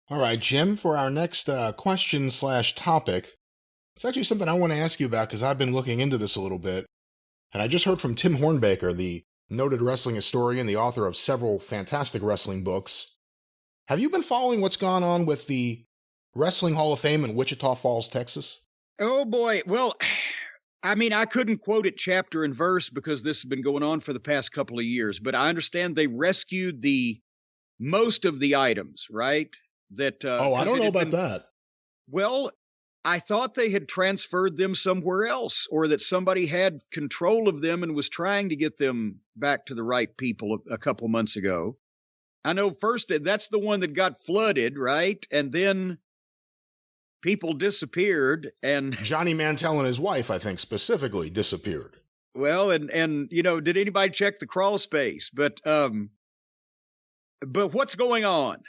All right, Jim, for our next question slash topic, it's actually something I want to ask you about because I've been looking into this a little bit. And I just heard from Tim Hornbaker, the noted wrestling historian, the author of several fantastic wrestling books. Have you been following what's gone on with the Wrestling Hall of Fame in Wichita Falls, Texas? Oh, boy. Well, I mean, I couldn't quote it chapter and verse because this has been going on for the past couple of years, but I understand they rescued most of the items, right? That I don't know about that. Well, I thought they had transferred them somewhere else, or that somebody had control of them and was trying to get them back to the right people a couple months ago. I know first that's the one that got flooded, right? And then people disappeared, and Johnny Mantell and his wife, I think, specifically disappeared. Well, and did anybody check the crawl space? But what's going on?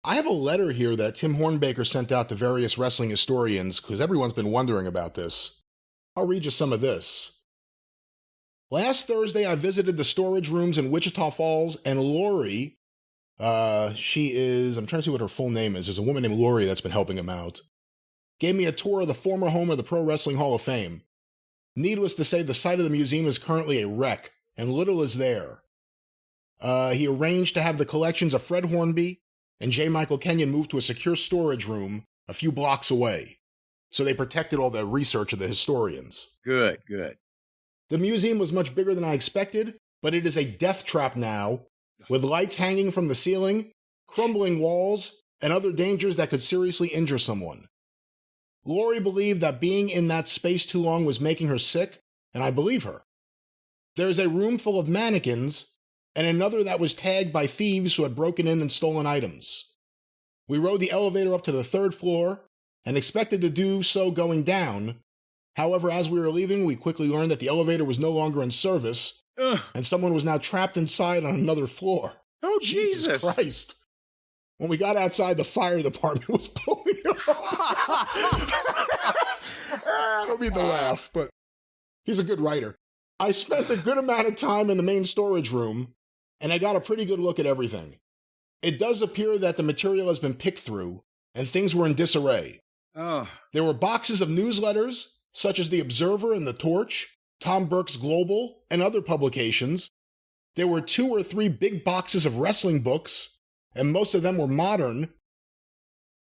I have a letter here that Tim Hornbaker sent out to various wrestling historians because everyone's been wondering about this. I'll read you some of this. Last Thursday, I visited the storage rooms in Wichita Falls, and Lori, I'm trying to see what her full name is. There's a woman named Lori that's been helping him out. Gave me a tour of the former home of the Pro Wrestling Hall of Fame. Needless to say, the site of the museum is currently a wreck, and little is there. He arranged to have the collections of Fred Hornby and J. Michael Kenyon moved to a secure storage room a few blocks away. So they protected all the research of the historians. Good, good. The museum was much bigger than I expected, but it is a death trap now, with lights hanging from the ceiling, crumbling walls, and other dangers that could seriously injure someone. Lori believed that being in that space too long was making her sick, and I believe her. There is a room full of mannequins, and another that was tagged by thieves who had broken in and stolen items. We rode the elevator up to the 3rd floor, and expected to do so going down. However, as we were leaving, we quickly learned that the elevator was no longer in service, and someone was now trapped inside on another floor. Oh, Jesus Christ. When we got outside, the fire department was pulling up. I don't mean to laugh, but he's a good writer. I spent a good amount of time in the main storage room, and I got a pretty good look at everything. It does appear that the material has been picked through, and things were in disarray. There were boxes of newsletters, such as The Observer and The Torch, Tom Burke's Global, and other publications. There were 2 or 3 big boxes of wrestling books, and most of them were modern.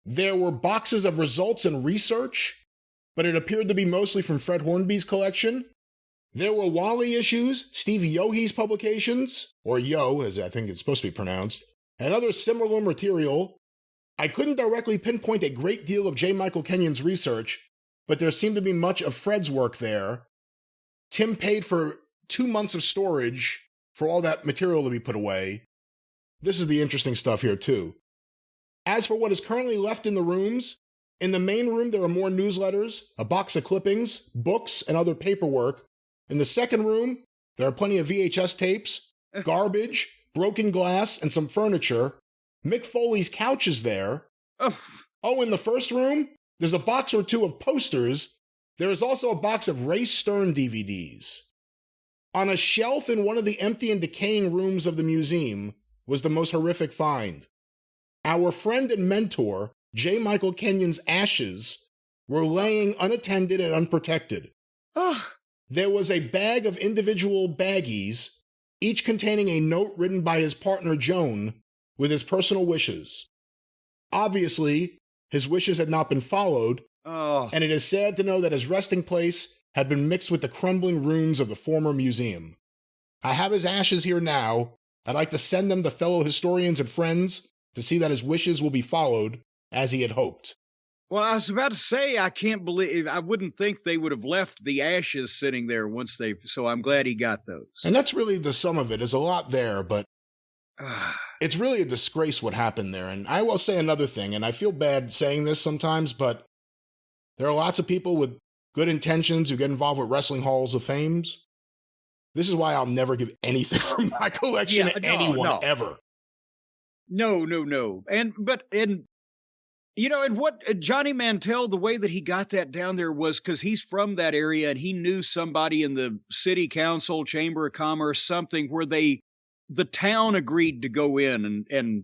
There were boxes of results and research, but it appeared to be mostly from Fred Hornby's collection. There were Wally issues, Steve Yohe's publications, or Yo, as I think it's supposed to be pronounced, and other similar material. I couldn't directly pinpoint a great deal of J. Michael Kenyon's research, but there seemed to be much of Fred's work there. Tim paid for 2 months of storage for all that material to be put away. This is the interesting stuff here, too. As for what is currently left in the rooms, in the main room there are more newsletters, a box of clippings, books, and other paperwork. In the second room, there are plenty of VHS tapes, garbage, broken glass, and some furniture. Mick Foley's couch is there. In the first room, there's a box or 2 of posters. There is also a box of Ray Stern DVDs. On a shelf in one of the empty and decaying rooms of the museum was the most horrific find. Our friend and mentor, J. Michael Kenyon's ashes, were laying unattended and unprotected. There was a bag of individual baggies, each containing a note written by his partner Joan with his personal wishes. Obviously, his wishes had not been followed, and it is sad to know that his resting place had been mixed with the crumbling ruins of the former museum. I have his ashes here now. I'd like to send them to fellow historians and friends to see that his wishes will be followed as he had hoped. Well, I was about to say, I wouldn't think they would have left the ashes sitting there so I'm glad he got those. And that's really the sum of it. There's a lot there, but it's really a disgrace what happened there. And I will say another thing, and I feel bad saying this sometimes, but there are lots of people with good intentions who get involved with wrestling halls of fames. This is why I'll never give anything from my collection to anyone ever. No. And what Johnny Mantell, the way that he got that down there was because he's from that area and he knew somebody in the city council, chamber of commerce, something where the town agreed to go in and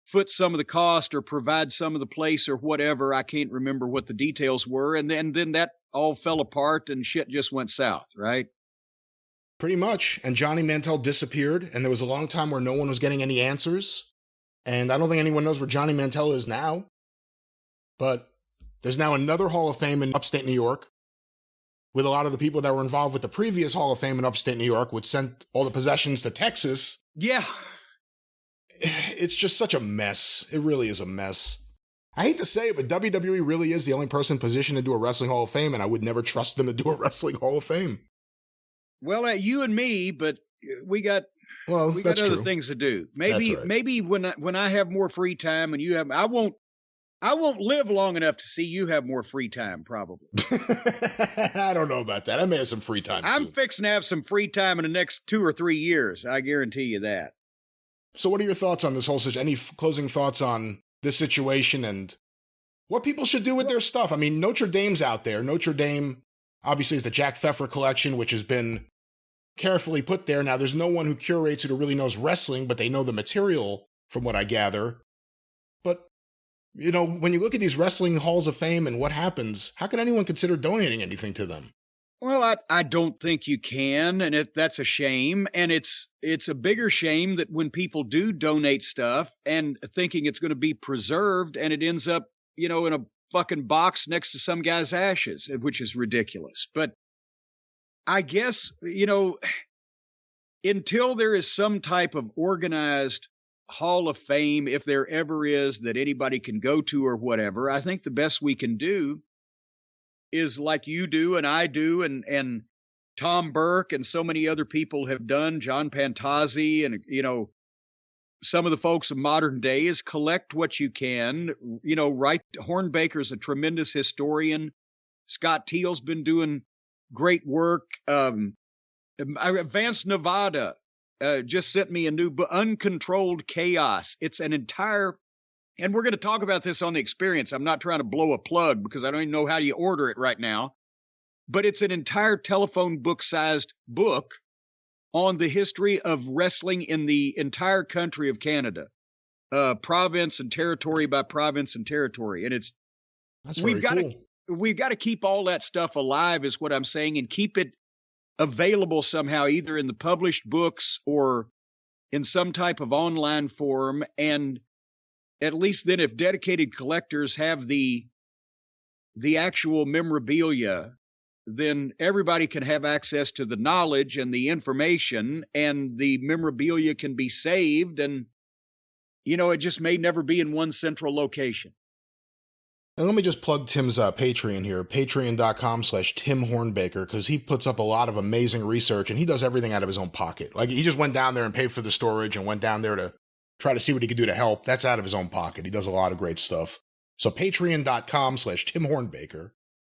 foot some of the cost or provide some of the place or whatever. I can't remember what the details were. And then that all fell apart and shit just went south, right? Pretty much. And Johnny Mantel disappeared, and there was a long time where no one was getting any answers. And I don't think anyone knows where Johnny Mantel is now. But there's now another Hall of Fame in upstate New York, with a lot of the people that were involved with the previous Hall of Fame in upstate New York, which sent all the possessions to Texas. Yeah. It's just such a mess. It really is a mess. I hate to say it, but WWE really is the only person positioned to do a Wrestling Hall of Fame, and I would never trust them to do a Wrestling Hall of Fame. Well, you and me, but we got other things to do. Maybe when I have more free time and you have, I won't live long enough to see you have more free time, probably. I don't know about that. I may have some free time I'm soon. fixing to have some free time in the next 2 or 3 years. I guarantee you that. So what are your thoughts on this whole situation? Any closing thoughts on this situation and what people should do with their stuff? I mean, Notre Dame's out there. Notre Dame, obviously, is the Jack Pfeffer collection, which has been carefully put there. Now, there's no one who curates it who really knows wrestling, but they know the material, from what I gather. But, you know, when you look at these wrestling halls of fame and what happens, how can anyone consider donating anything to them? Well, I don't think you can, and that's a shame. And it's a bigger shame that when people do donate stuff and thinking it's going to be preserved, and it ends up, you know, in a fucking box next to some guy's ashes, which is ridiculous. But I guess, you know, until there is some type of organized Hall of Fame, if there ever is, that anybody can go to or whatever, I think the best we can do is like you do and I do and Tom Burke and so many other people have done, John Pantazzi and, you know, some of the folks of modern day, is collect what you can, you know, Hornbaker's a tremendous historian. Scott Teal's been doing great work. Advanced Nevada just sent me a new book, Uncontrolled Chaos. It's an entire, and we're going to talk about this on the experience. I'm not trying to blow a plug because I don't even know how you order it right now, but it's an entire telephone book-sized book on the history of wrestling in the entire country of Canada, province and territory by province and territory. And we've got to keep all that stuff alive is what I'm saying, and keep it available somehow, either in the published books or in some type of online form. And at least then, if dedicated collectors have the actual memorabilia, then everybody can have access to the knowledge and the information, and the memorabilia can be saved. And, you know, it just may never be in one central location. And let me just plug Tim's Patreon here, patreon.com/Tim Hornbaker, because he puts up a lot of amazing research and he does everything out of his own pocket. Like, he just went down there and paid for the storage and went down there to try to see what he could do to help. That's out of his own pocket. He does a lot of great stuff. So patreon.com/Tim Hornbaker.